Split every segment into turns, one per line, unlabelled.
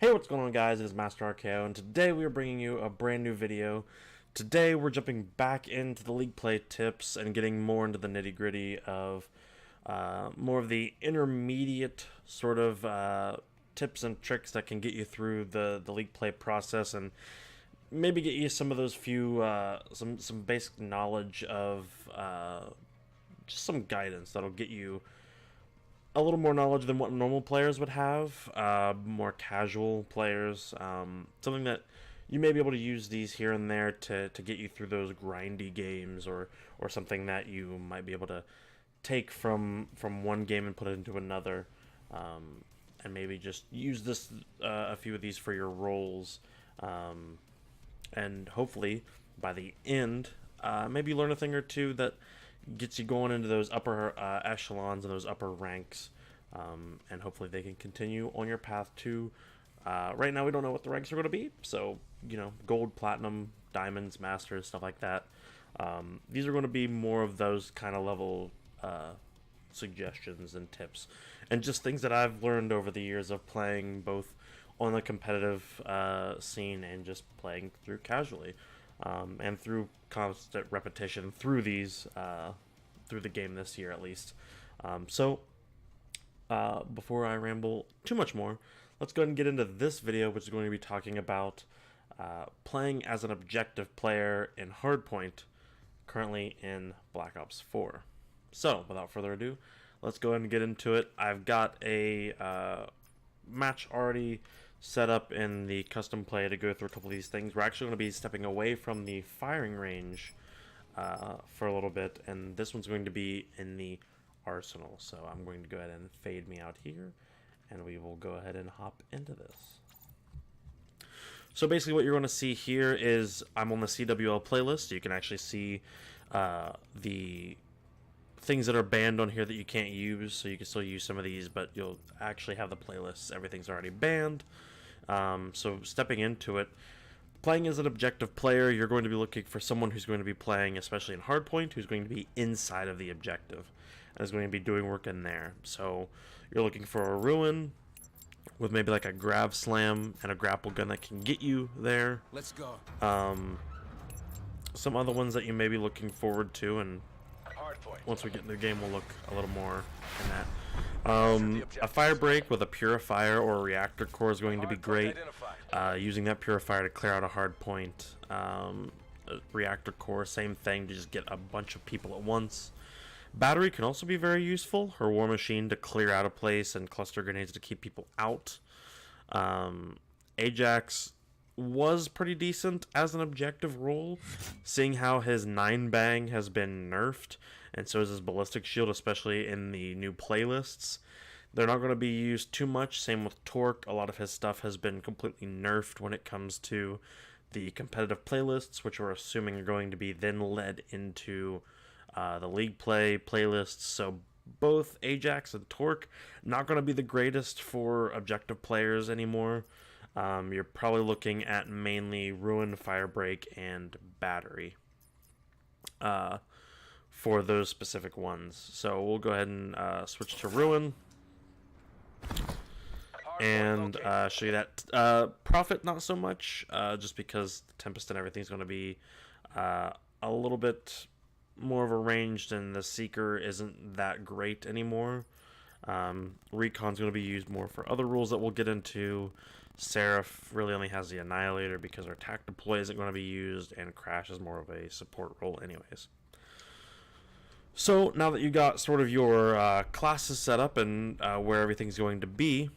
Hey, what's going on, guys? It is Master RKO, and today we are bringing you a brand new video. Today we're jumping back into the league play tips and getting more into the nitty-gritty of more of the intermediate sort of tips and tricks that can get you through the league play process and maybe get you some of those few some basic knowledge of just some guidance that'll get you a little more knowledge than what normal players would have, more casual players, something that you may be able to use these here and there to get you through those grindy games, or something that you might be able to take from one game and put it into another, and maybe just use this a few of these for your roles, and hopefully by the end, maybe learn a thing or two that gets you going into those upper echelons and those upper ranks, and hopefully they can continue on your path to right now we don't know what the ranks are going to be, so gold, platinum, diamonds, masters, stuff like that. These are going to be more of those kind of level suggestions and tips and just things that I've learned over the years of playing both on the competitive scene and just playing through casually. And through constant repetition through these, through the game this year at least. Before I ramble too much more, let's go ahead and get into this video, which is going to be talking about playing as an objective player in Hardpoint, currently in Black Ops 4. So, without further ado, let's go ahead and get into it. I've got a match already set up in the custom play to go through a couple of these things. We're actually going to be stepping away from the firing range for a little bit, and this one's going to be in the arsenal. So I'm going to go ahead and fade me out here, and we will go ahead and hop into this. So basically what you're going to see here is I'm on the CWL playlist. You can actually see the things that are banned on here that you can't use, so you can still use some of these, but you'll actually have the playlists. Everything's already banned. So stepping into it, playing as an objective player, you're going to be looking for someone who's going to be playing, especially in Hardpoint, who's going to be inside of the objective and is going to be doing work in there. So you're looking for a ruin with maybe like a grav slam and a grapple gun that can get you there.
Let's go.
Some other ones that you may be looking forward to, and once we get in the game, we'll look a little more in that. A fire break with a purifier or a reactor core is going to be great. Using that purifier to clear out a hard point. A reactor core, same thing, to just get a bunch of people at once. Battery can also be very useful. Her war machine to clear out a place, and cluster grenades to keep people out. Ajax was pretty decent as an objective role, seeing how his 9-bang has been nerfed, and so is his ballistic shield, especially in the new playlists. They're not going to be used too much. Same with Torque. A lot of his stuff has been completely nerfed when it comes to the competitive playlists, which we're assuming are going to be then led into the league play playlists. So both Ajax and Torque not going to be the greatest for objective players anymore. You're probably looking at mainly Ruin, Firebreak, and Battery for those specific ones. So we'll go ahead and switch to Ruin and show you that. Profit, not so much, just because the Tempest and everything's going to be a little bit more of a range, and the Seeker isn't that great anymore. Recon's going to be used more for other rules that we'll get into. Seraph really only has the Annihilator because our attack deploy isn't going to be used, and Crash is more of a support role anyways. So now that you got sort of your classes set up and where everything's going to be,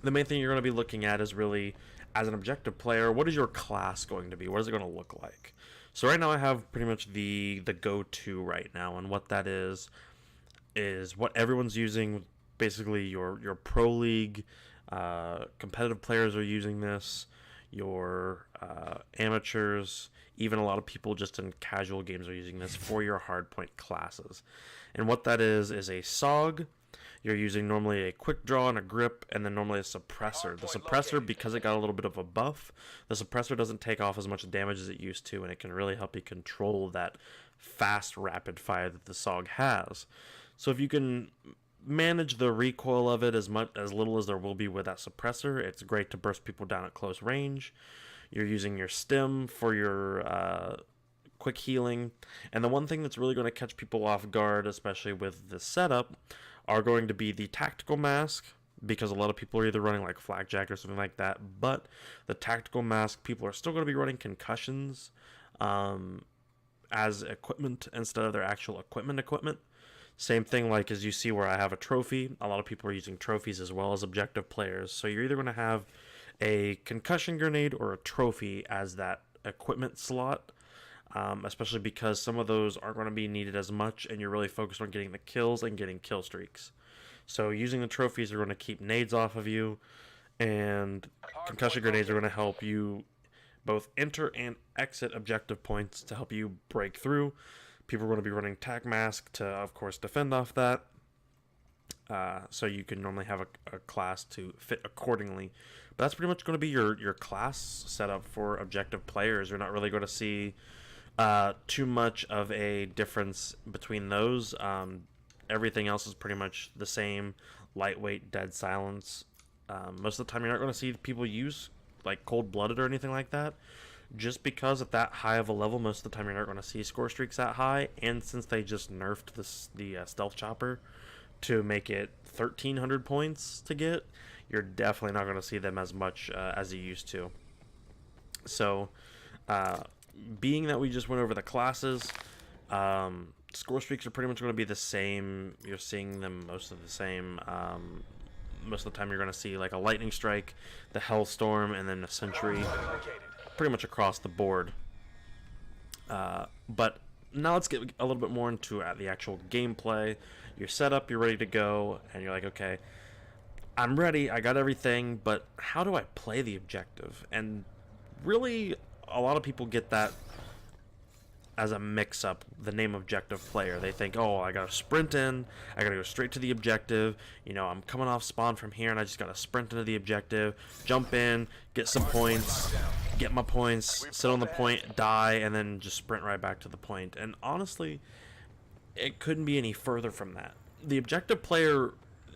the main thing you're going to be looking at is really, as an objective player, what is your class going to be? What is it going to look like? So right now I have pretty much the go-to right now, and what that is what everyone's using. Basically your pro league competitive players are using this, your amateurs, even a lot of people just in casual games are using this for your hardpoint classes. And what that is a SOG. You're using normally a quick draw and a grip, and then normally a suppressor. The suppressor, because it got a little bit of a buff, the suppressor doesn't take off as much damage as it used to, and it can really help you control that fast rapid fire that the SOG has. So if you can manage the recoil of it as little as there will be with that suppressor. It's great to burst people down at close range. You're using your stim for your quick healing. And the one thing that's really going to catch people off guard, especially with this setup, are going to be the tactical mask, because a lot of people are either running like flakjack or something like that. But the tactical mask, people are still going to be running concussions as equipment instead of their actual equipment. Same thing like as you see where I have a trophy. A lot of people are using trophies as well as objective players. So you're either going to have a concussion grenade or a trophy as that equipment slot, especially because some of those aren't going to be needed as much, and you're really focused on getting the kills and getting kill streaks. So using the trophies are going to keep nades off of you, and concussion grenades are going to help you both enter and exit objective points to help you break through. People are going to be running tac mask to, of course, defend off that. So you can normally have a class to fit accordingly. But that's pretty much going to be your class setup for objective players. You're not really going to see too much of a difference between those. Everything else is pretty much the same. Lightweight, dead silence. Most of the time you're not going to see people use like cold-blooded or anything like that, just because at that high of a level, most of the time you're not going to see score streaks that high. And since they just nerfed the stealth chopper to make it 1,300 points to get, you're definitely not going to see them as much as you used to. So, being that we just went over the classes, score streaks are pretty much going to be the same. You're seeing them most of the same. Most of the time you're going to see like a lightning strike, the hellstorm, and then a sentry, pretty much across the board. But now let's get a little bit more into the actual gameplay. You're set up, you're ready to go, and you're like, okay, I'm ready, I got everything, but how do I play the objective? And really, a lot of people get that as a mix-up, the name objective player. They think, oh, I gotta sprint in, I gotta go straight to the objective, you know, I'm coming off spawn from here and I just gotta sprint into the objective, jump in, get some points, get my points, sit on the point, die, and then just sprint right back to the point. And honestly, it couldn't be any further from that. The objective player,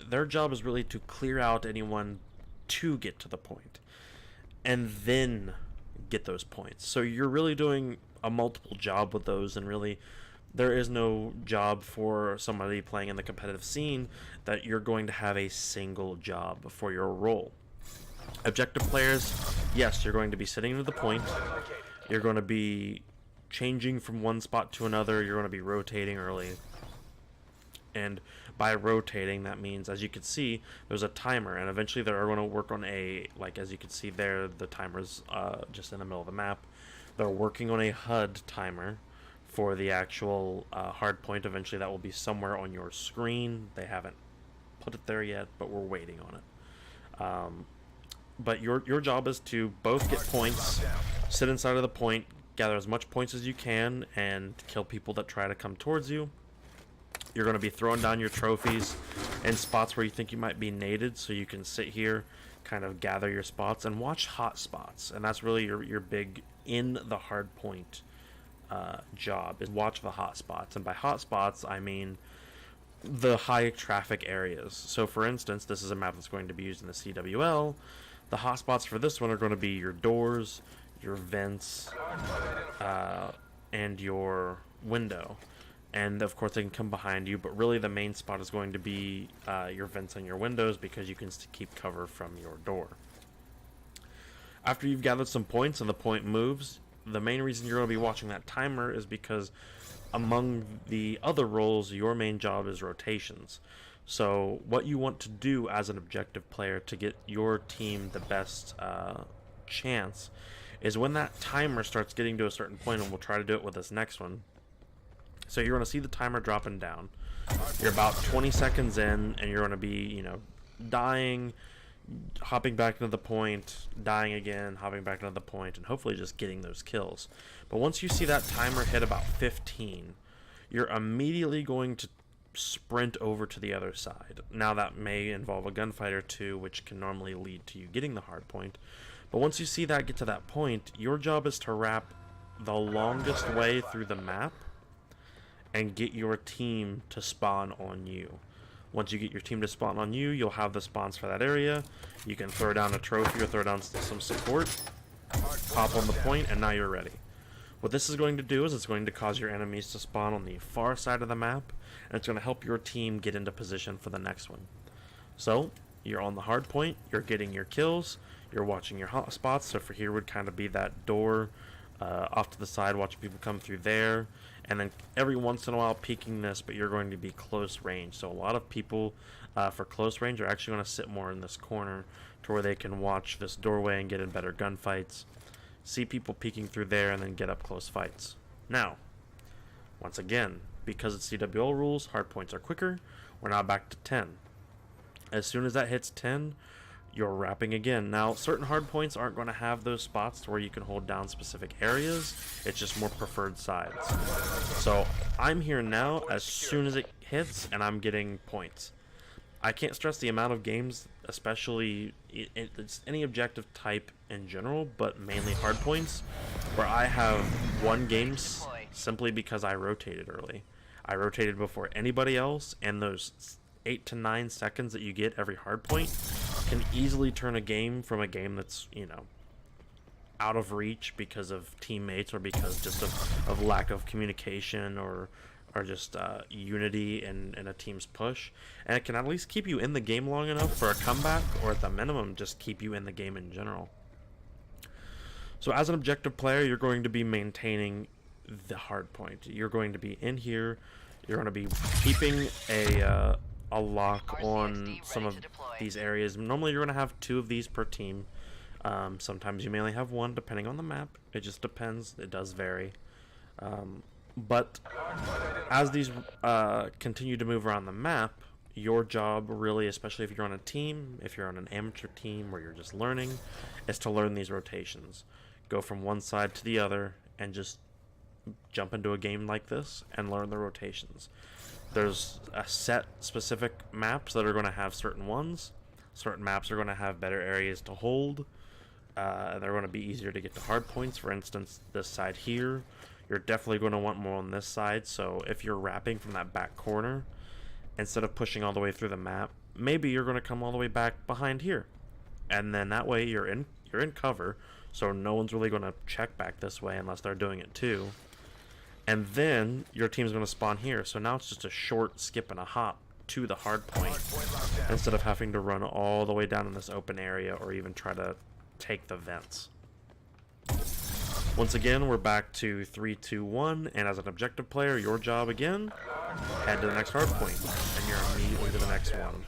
their job is really to clear out anyone to get to the point, and then get those points. So you're really doing a multiple job with those, and really there is no job for somebody playing in the competitive scene that you're going to have a single job for your role. Objective players, yes, you're going to be sitting to the point, you're going to be changing from one spot to another, you're going to be rotating early, and by rotating that means, as you can see, there's a timer, and eventually they're going to work on a, like as you can see there, the timer's just in the middle of the map. They're working on a HUD timer for the actual hardpoint. Eventually that will be somewhere on your screen. They haven't put it there yet, but we're waiting on it. But your job is to both get points, sit inside of the point, gather as much points as you can, and kill people that try to come towards you. You're going to be throwing down your trophies in spots where you think you might be naded, so you can sit here, kind of gather your spots, and watch hot spots. And that's really your big in the hard point job, is watch the hot spots. And by hot spots, I mean the high traffic areas. So for instance, this is a map that's going to be used in the CWL. The hot spots for this one are going to be your doors, your vents, and your window. And of course they can come behind you, but really the main spot is going to be your vents and your windows, because you can keep cover from your door. After you've gathered some points and the point moves, the main reason you're going to be watching that timer is because among the other roles, your main job is rotations. So what you want to do as an objective player to get your team the best chance is when that timer starts getting to a certain point, and we'll try to do it with this next one. So you're going to see the timer dropping down. You're about 20 seconds in, and you're going to be, you know, dying, hopping back into the point, dying again, hopping back into the point, and hopefully just getting those kills. But once you see that timer hit about 15, you're immediately going to sprint over to the other side. Now that may involve a gunfight or two, which can normally lead to you getting the hard point. But once you see that get to that point, your job is to wrap the longest way through the map and get your team to spawn on you. Once you get your team to spawn on you, you'll have the spawns for that area. You can throw down a trophy or throw down some support, pop on the point, and now you're ready. What this is going to do is it's going to cause your enemies to spawn on the far side of the map, and it's going to help your team get into position for the next one. So, you're on the hard point, you're getting your kills, you're watching your hot spots. So for here would kind of be that door off to the side, watching people come through there, and then every once in a while peeking this, but you're going to be close range. So a lot of people for close range are actually going to sit more in this corner to where they can watch this doorway and get in better gunfights, see people peeking through there, and then get up close fights. Now, once again, because it's CWL rules, hard points are quicker. We're now back to 10. As soon as that hits 10, you're wrapping again. Now, certain hard points aren't going to have those spots to where you can hold down specific areas. It's just more preferred sides. So I'm here now as soon as it hits, and I'm getting points. I can't stress the amount of games, especially it's any objective type in general, but mainly hard points, where I have won games simply because I rotated early. I rotated before anybody else, and those 8 to 9 seconds that you get every hard point can easily turn a game from a game that's, you know, out of reach because of teammates or because just of lack of communication or just unity in a team's push. And it can at least keep you in the game long enough for a comeback, or at the minimum just keep you in the game in general. So as an objective player, you're going to be maintaining the hard point. You're going to be in here. You're going to be keeping a lock on some of these areas. Normally you're going to have 2 of these per team. Sometimes you may only have 1 depending on the map. It just depends. It does vary. But as these continue to move around the map, your job really, especially if you're on a team, if you're on an amateur team where you're just learning, is to learn these rotations. Go from one side to the other and just jump into a game like this and learn the rotations. There's a set specific maps that are going to have certain ones. Certain maps are going to have better areas to hold. They're going to be easier to get to hard points. For instance, this side here, you're definitely going to want more on this side. So if you're wrapping from that back corner, instead of pushing all the way through the map, maybe you're going to come all the way back behind here. And then that way you're in cover, so no one's really going to check back this way unless they're doing it too. And then your team's going to spawn here. So now it's just a short skip and a hop to the hard point instead of having to run all the way down in this open area or even try to take the vents. Once again, we're back to 3, 2, 1. And as an objective player, your job again, head to the next hard point. And you're immediately to the next one.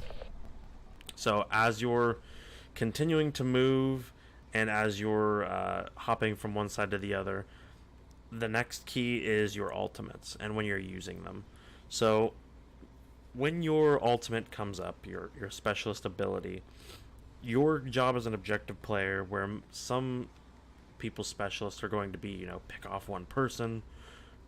So as you're continuing to move and as you're hopping from one side to the other, the next key is your ultimates and when you're using them. So when your ultimate comes up, your specialist ability, your job as an objective player, where some people's specialists are going to be, you know, pick off one person,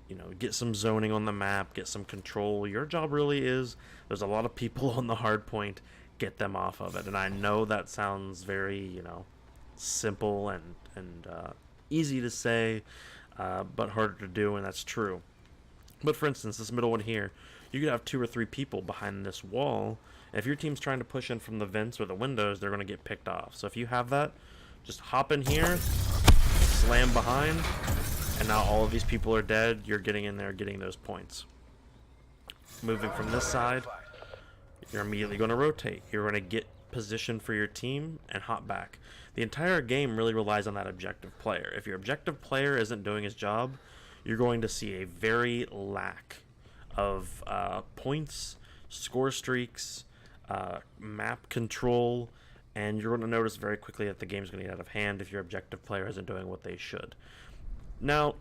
you know, get some zoning on the map, get some control. Your job really is, there's a lot of people on the hard point, get them off of it. And I know that sounds very, you know, simple and easy to say, but harder to do, and that's true. But for instance, this middle one here, you could have 2 or 3 people behind this wall. If your team's trying to push in from the vents or the windows, they're going to get picked off. So if you have that, just hop in here, slam behind, and now all of these people are dead. You're getting in there, getting those points. Moving from this side, you're immediately going to rotate. You're going to get position for your team and hop back. The entire game really relies on that objective player. If your objective player isn't doing his job, you're going to see a very lack of points, score streaks, map control, and you're going to notice very quickly that the game's going to get out of hand if your objective player isn't doing what they should. Now,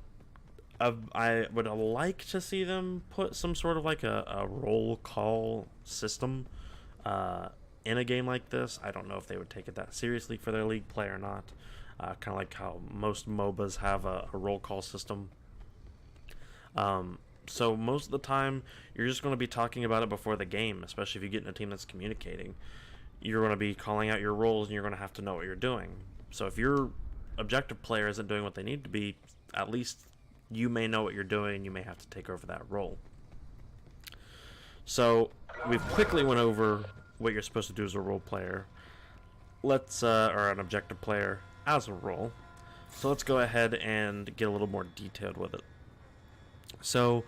I would like to see them put some sort of like a roll call system in a game like this. I don't know if they would take it that seriously for their league play or not. Kind of like how most MOBAs have a roll call system. So most of the time, you're just going to be talking about it before the game, especially if you get in a team that's communicating. You're going to be calling out your roles, and you're going to have to know what you're doing. So if your objective player isn't doing what they need to be, at least you may know what you're doing, and you may have to take over that role. So we've quickly went over what you're supposed to do as a role player. Or an objective player as a role. So let's go ahead and get a little more detailed with it. So,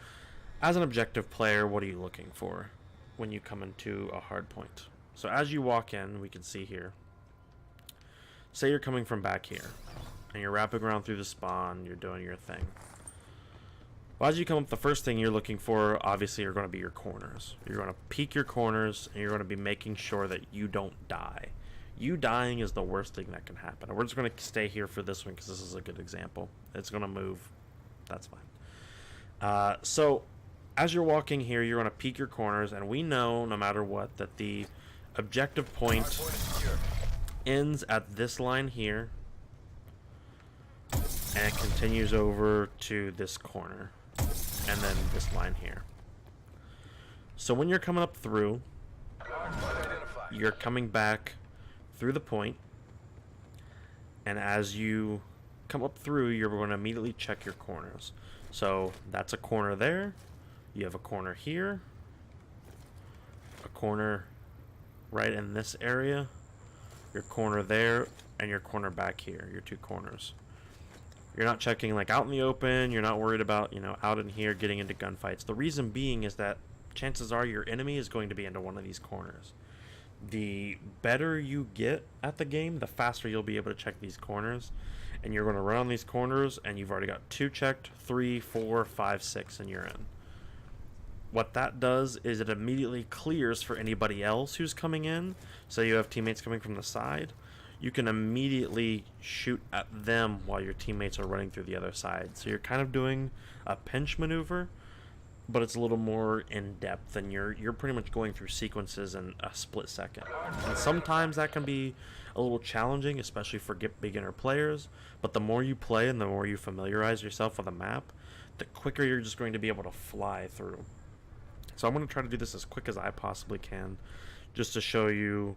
as an objective player, what are you looking for when you come into a hard point? So as you walk in, we can see here. Say you're coming from back here, and you're wrapping around through the spawn, you're doing your thing. Well, as you come up, the first thing you're looking for, obviously, are going to be your corners. You're going to peek your corners, and you're going to be making sure that you don't die. You dying is the worst thing that can happen. And we're just going to stay here for this one because this is a good example. It's going to move. That's fine. So, as you're walking here, you're going to peek your corners, and we know, no matter what, that the objective point ends at this line here, and it continues over to this corner, and then this line here. So when you're coming up through, you're coming back through the point, and as you come up through, you're going to immediately check your corners. So that's a corner there, you have a corner here, a corner right in this area, your corner there, and your corner back here, your two corners. You're not checking like out in the open, you're not worried about, out in here getting into gunfights. The reason being is that chances are your enemy is going to be into one of these corners. The better you get at the game, the faster you'll be able to check these corners. And you're going to run on these corners, and you've already got 2 checked, 3, 4, 5, 6, and you're in. What that does is it immediately clears for anybody else who's coming in. So you have teammates coming from the side. You can immediately shoot at them while your teammates are running through the other side. So you're kind of doing a pinch maneuver, but it's a little more in-depth, and you're pretty much going through sequences in a split second. And sometimes that can be a little challenging, especially for beginner players, but the more you play and the more you familiarize yourself with the map, the quicker you're just going to be able to fly through. So I'm going to try to do this as quick as I possibly can, just to show you.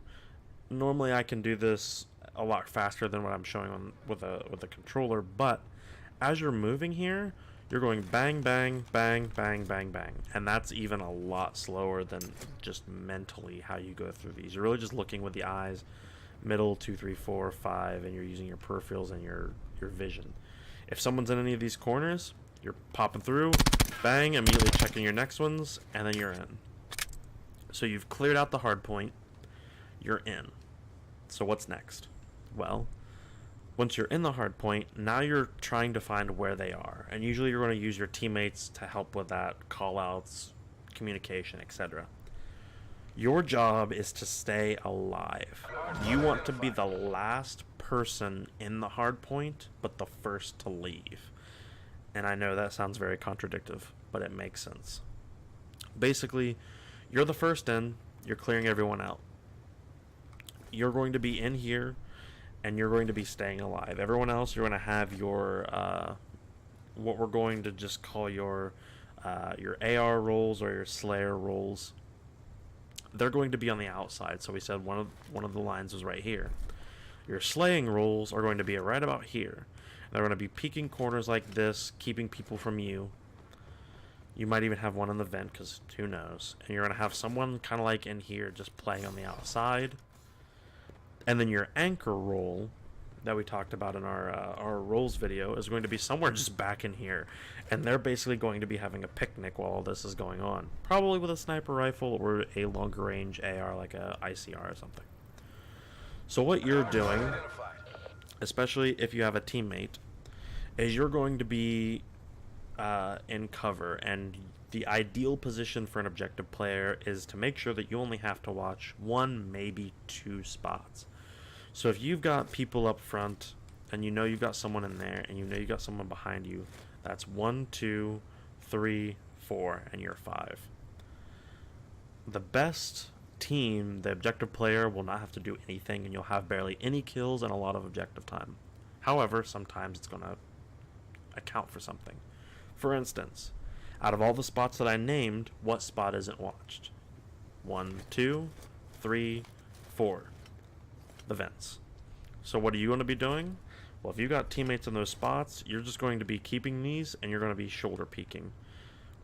Normally I can do this a lot faster than what I'm showing on with a controller, but as you're moving here, you're going bang, bang, bang, bang, bang, bang, and that's even a lot slower than just mentally how you go through these. You're really just looking with the eyes, middle, 2, 3, 4, 5, and you're using your peripherals and your vision. If someone's in any of these corners, you're popping through, bang, immediately checking your next ones, and then you're in. So you've cleared out the hard point, you're in. So what's next? Well, once you're in the hard point, now you're trying to find where they are. And usually you're going to use your teammates to help with that, call-outs, communication, etc. Your job is to stay alive. You want to be the last person in the hard point, but the first to leave. And I know that sounds very contradictory, but it makes sense. Basically, you're the first in, you're clearing everyone out. You're going to be in here, and you're going to be staying alive. Everyone else, you're going to have your, what we're going to just call your AR roles or your Slayer roles. They're going to be on the outside. So we said one of the lines was right here. Your slaying roles are going to be right about here. They're going to be peeking corners like this, keeping people from you. You might even have one in the vent, because who knows. And you're going to have someone kind of like in here just playing on the outside. And then your anchor role that we talked about in our roles video is going to be somewhere just back in here. And they're basically going to be having a picnic while all this is going on. Probably with a sniper rifle or a longer range AR like a ICR or something. So what you're doing, especially if you have a teammate, is you're going to be in cover. And the ideal position for an objective player is to make sure that you only have to watch 1, maybe 2 spots. So if you've got people up front, and you know you've got someone in there, and you know you've got someone behind you, that's 1, 2, 3, 4, and you're 5. The best team, the objective player, will not have to do anything, and you'll have barely any kills and a lot of objective time. However, sometimes it's going to account for something. For instance, out of all the spots that I named, what spot isn't watched? 1, 2, 3, 4. The vents. So what are you going to be doing? Well, if you got teammates in those spots, you're just going to be keeping these, and you're going to be shoulder peeking.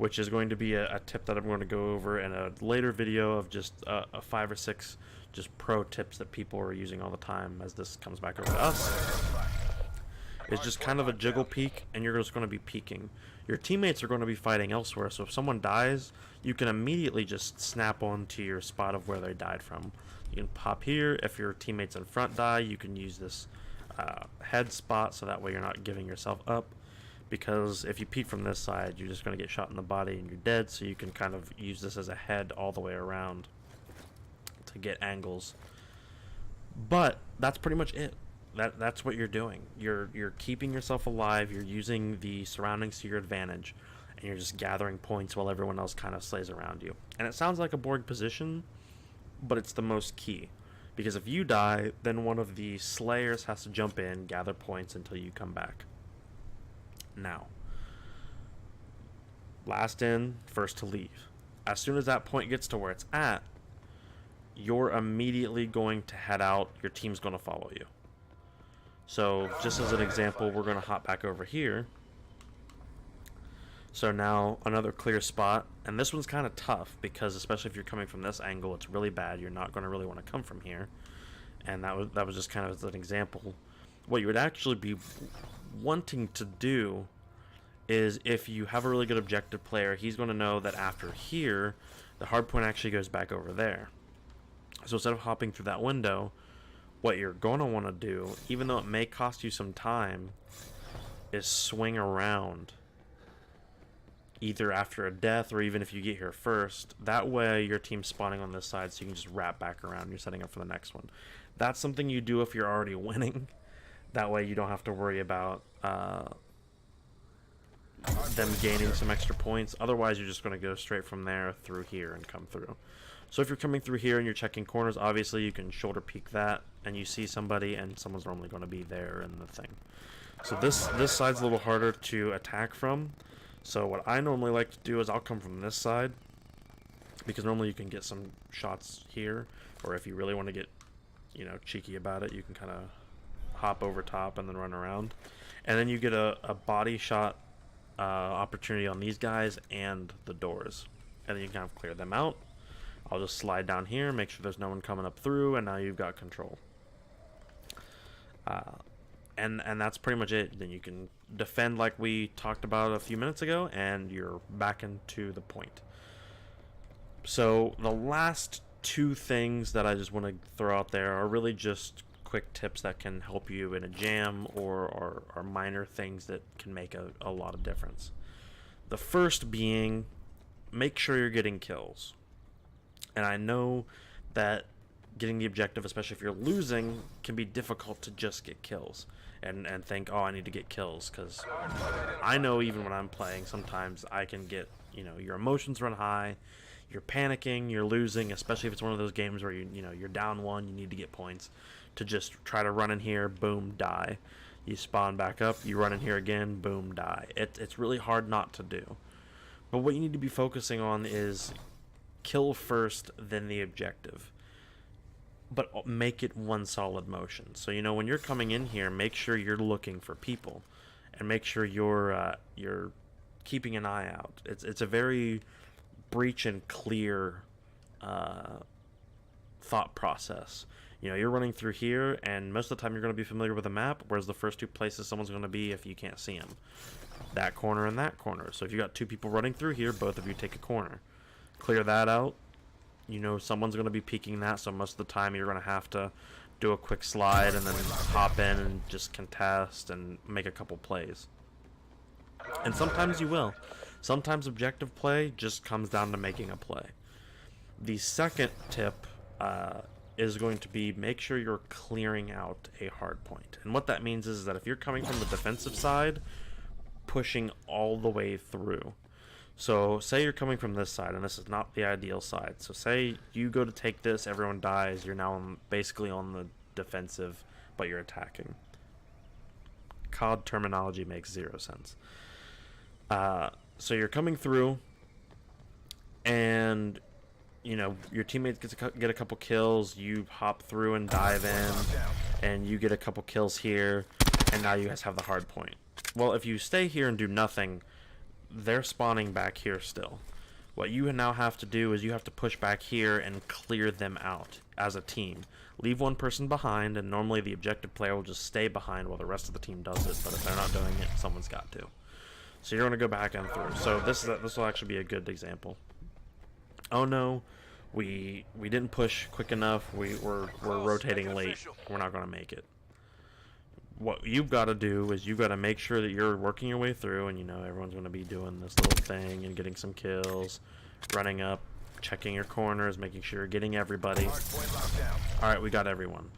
which is going to be a tip that I'm going to go over in a later video of just a 5 or 6 just pro tips that people are using all the time as this comes back over to us. It's just kind of a jiggle peek, and you're just going to be peeking. Your teammates are going to be fighting elsewhere, so if someone dies, you can immediately just snap on to your spot of where they died from. You can pop here. If your teammates in front die, you can use this head spot, so that way you're not giving yourself up. Because if you peek from this side, you're just going to get shot in the body and you're dead, so you can kind of use this as a head all the way around to get angles. But that's pretty much it. That's what you're doing. You're keeping yourself alive. You're using the surroundings to your advantage, and you're just gathering points while everyone else kind of slays around you. And it sounds like a boring position, but it's the most key, because if you die, then one of the slayers has to jump in, gather points until you come back. Now, last in, first to leave. As soon as that point gets to where it's at, you're immediately going to head out. Your team's going to follow you. So just as an example, we're going to hop back over here. So now another clear spot, and this one's kind of tough because especially if you're coming from this angle, it's really bad. You're not going to really want to come from here. And that was just kind of as an example. What you would actually be wanting to do is, if you have a really good objective player, he's going to know that after here, the hard point actually goes back over there. So instead of hopping through that window, what you're going to want to do, even though it may cost you some time, is swing around, either after a death or even if you get here first. That way your team's spawning on this side, so you can just wrap back around. You're setting up for the next one. That's something you do if you're already winning. That way you don't have to worry about them gaining some extra points. Otherwise, you're just going to go straight from there through here and come through. So if you're coming through here and you're checking corners, obviously you can shoulder peek that, and you see somebody, and someone's normally going to be there in the thing. So this side's a little harder to attack from. So what I normally like to do is I'll come from this side, because normally you can get some shots here, or if you really want to get, you know, cheeky about it, you can kind of hop over top and then run around, and then you get a body shot opportunity on these guys and the doors, and then you can kind of clear them out. I'll just slide down here, make sure there's no one coming up through, and now you've got control. And that's pretty much it. Then you can defend like we talked about a few minutes ago, and you're back into the point. So the last 2 things that I just want to throw out there are really just quick tips that can help you in a jam, or minor things that can make a lot of difference. The first being, make sure you're getting kills. And I know that getting the objective, especially if you're losing, can be difficult to just get kills and think, oh, I need to get kills, because I know even when I'm playing, sometimes I can get, you know, your emotions run high, you're panicking, you're losing, especially if it's one of those games where you know you're down 1, you need to get points, to just try to run in here, boom, die. You spawn back up, you run in here again, boom, die. It's really hard not to do. But what you need to be focusing on is kill first, then the objective. But make it one solid motion. So, you know, when you're coming in here, make sure you're looking for people, and make sure you're keeping an eye out. It's a very breach and clear thought process. You know, you're running through here, and most of the time you're going to be familiar with the map, whereas the first 2 places someone's going to be if you can't see them. That corner and that corner. So if you got 2 people running through here, both of you take a corner. Clear that out. You know someone's going to be peeking that, so most of the time you're going to have to do a quick slide and then hop in and just contest and make a couple plays. And sometimes you will. Sometimes objective play just comes down to making a play. The second tip is going to be, make sure you're clearing out a hard point. And what that means is that if you're coming from the defensive side, pushing all the way through. So say you're coming from this side, and this is not the ideal side. So say you go to take this, everyone dies, you're now basically on the defensive, but you're attacking. COD terminology makes 0 sense. So you're coming through, and you know your teammates get a couple kills, you hop through and dive in, and you get a couple kills here, and now you guys have the hard point. Well, if you stay here and do nothing, they're spawning back here still. What you now have to do is you have to push back here and clear them out as a team. Leave one person behind, and normally the objective player will just stay behind while the rest of the team does it, but if they're not doing it, someone's got to. So you're going to go back and through. So this will actually be a good example. Oh no, we didn't push quick enough, we're rotating late, we're not going to make it. What you've got to do is you've got to make sure that you're working your way through, and you know everyone's going to be doing this little thing and getting some kills, running up, checking your corners, making sure you're getting everybody. Alright, we got everyone.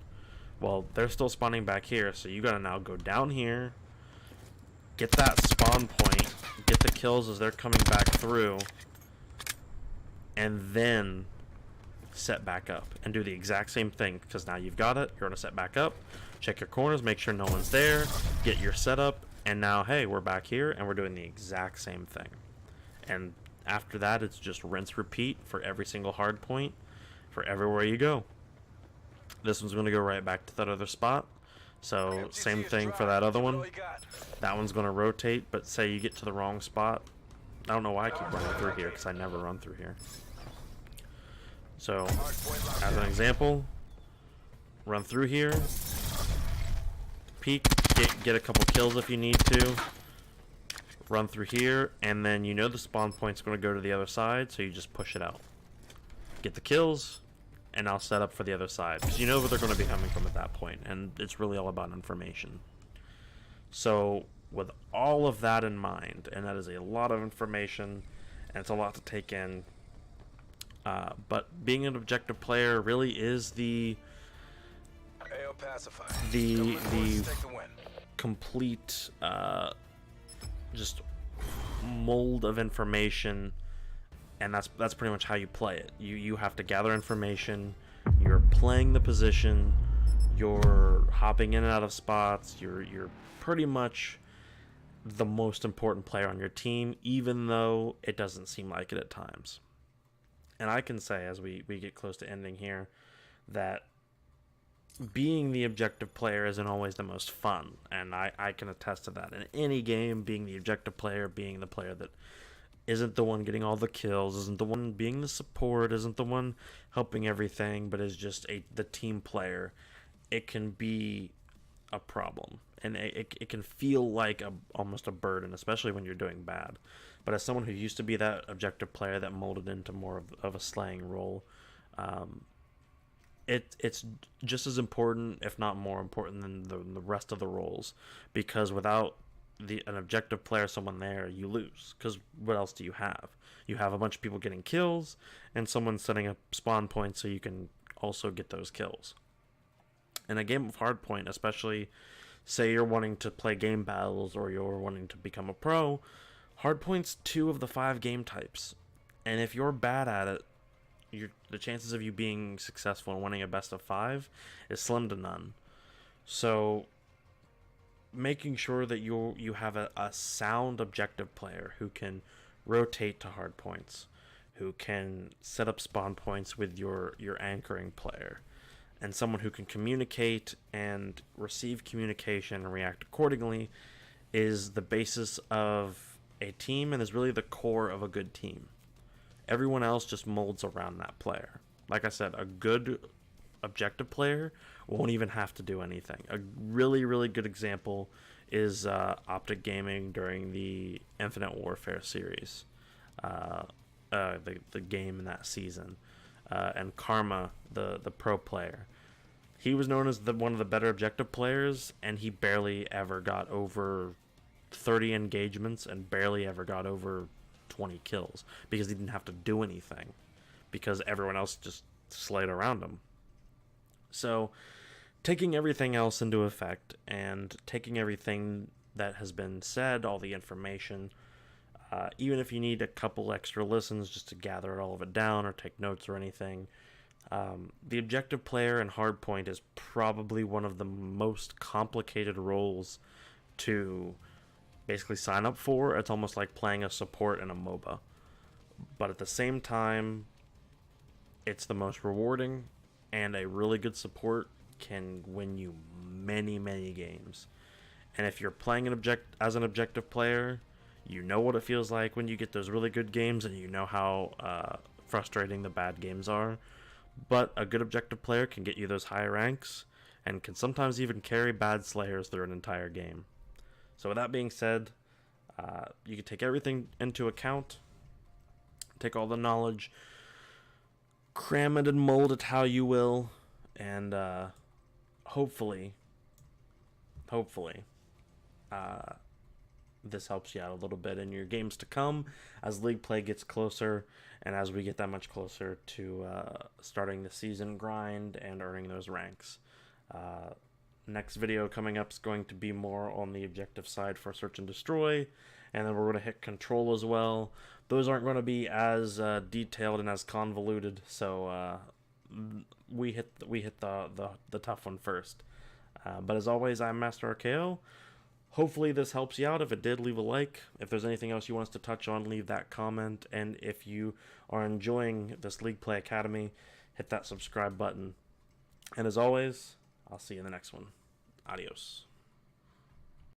Well, they're still spawning back here, so you got to now go down here, get that spawn point, get the kills as they're coming back through, and then set back up and do the exact same thing, because now you've got it. You're going to set back up, check your corners, make sure no one's there, get your setup, and now, hey, we're back here, and we're doing the exact same thing. And after that, it's just rinse, repeat for every single hard point, for everywhere you go. This one's going to go right back to that other spot. So, same thing for that other one. That one's going to rotate, but say you get to the wrong spot. I don't know why I keep running through here, because I never run through here. So, as an example, run through here, peek, get a couple kills if you need to, run through here, and then you know the spawn point's going to go to the other side, so you just push it out. Get the kills, and I'll set up for the other side, because you know where they're going to be coming from at that point, and it's really all about information. So, with all of that in mind, and that is a lot of information, and it's a lot to take in, but being an objective player really is the complete just mold of information, and that's pretty much how you play it. You have to gather information, you're playing the position, you're hopping in and out of spots, you're pretty much the most important player on your team, even though it doesn't seem like it at times. And I can say, as we get close to ending here, that being the objective player isn't always the most fun, and I can attest to that. In any game, being the objective player, being the player that isn't the one getting all the kills, isn't the one being the support, isn't the one helping everything, but is just the team player, it can be a problem. And it can feel like almost a burden, especially when you're doing bad. But as someone who used to be that objective player that molded into more of a slaying role, it's just as important, if not more important, than the rest of the roles. Because without an objective player, someone there, you lose. Because what else do you have? You have a bunch of people getting kills, and someone setting up spawn points so you can also get those kills. In a game of Hardpoint, especially, say you're wanting to play game battles or you're wanting to become a pro, Hardpoint's 2 of the 5 game types. And if you're bad at it, the chances of you being successful and winning a best of 5 is slim to none. So, making sure that you have a sound objective player who can rotate to hard points, who can set up spawn points with your anchoring player, and someone who can communicate and receive communication and react accordingly is the basis of a team and is really the core of a good team. Everyone else just molds around that player. Like I said, a good objective player won't even have to do anything. A really, really good example is Optic Gaming during the Infinite Warfare series, the game in that season, and Karma, the pro player. He was known as one of the better objective players, and he barely ever got over 30 engagements and barely ever got over 20 kills because he didn't have to do anything because everyone else just slayed around him. So, taking everything else into effect and taking everything that has been said, all the information, even if you need a couple extra listens just to gather all of it down or take notes or anything, the objective player in Hardpoint is probably one of the most complicated roles to basically sign up for. It's almost like playing a support in a MOBA. But at the same time, it's the most rewarding, and a really good support can win you many, many games. And if you're playing as an objective player, You know what it feels like when you get those really good games, and you know how frustrating the bad games are. But a good objective player can get you those higher ranks, and can sometimes even carry bad slayers through an entire game. So with that being said, you can take everything into account, take all the knowledge, cram it and mold it how you will, and hopefully, hopefully, uh, this helps you out a little bit in your games to come as league play gets closer, and as we get that much closer to starting the season grind and earning those ranks. Next video coming up is going to be more on the objective side for search and destroy, and then we're going to hit control as well. Those aren't going to be as detailed and as convoluted, so we hit the tough one first. But as always, I'm Master RKO. Hopefully this helps you out. If it did, leave a like. If there's anything else you want us to touch on, leave that comment. And if you are enjoying this League Play Academy, hit that subscribe button. And as always, I'll see you in the next one. Adios.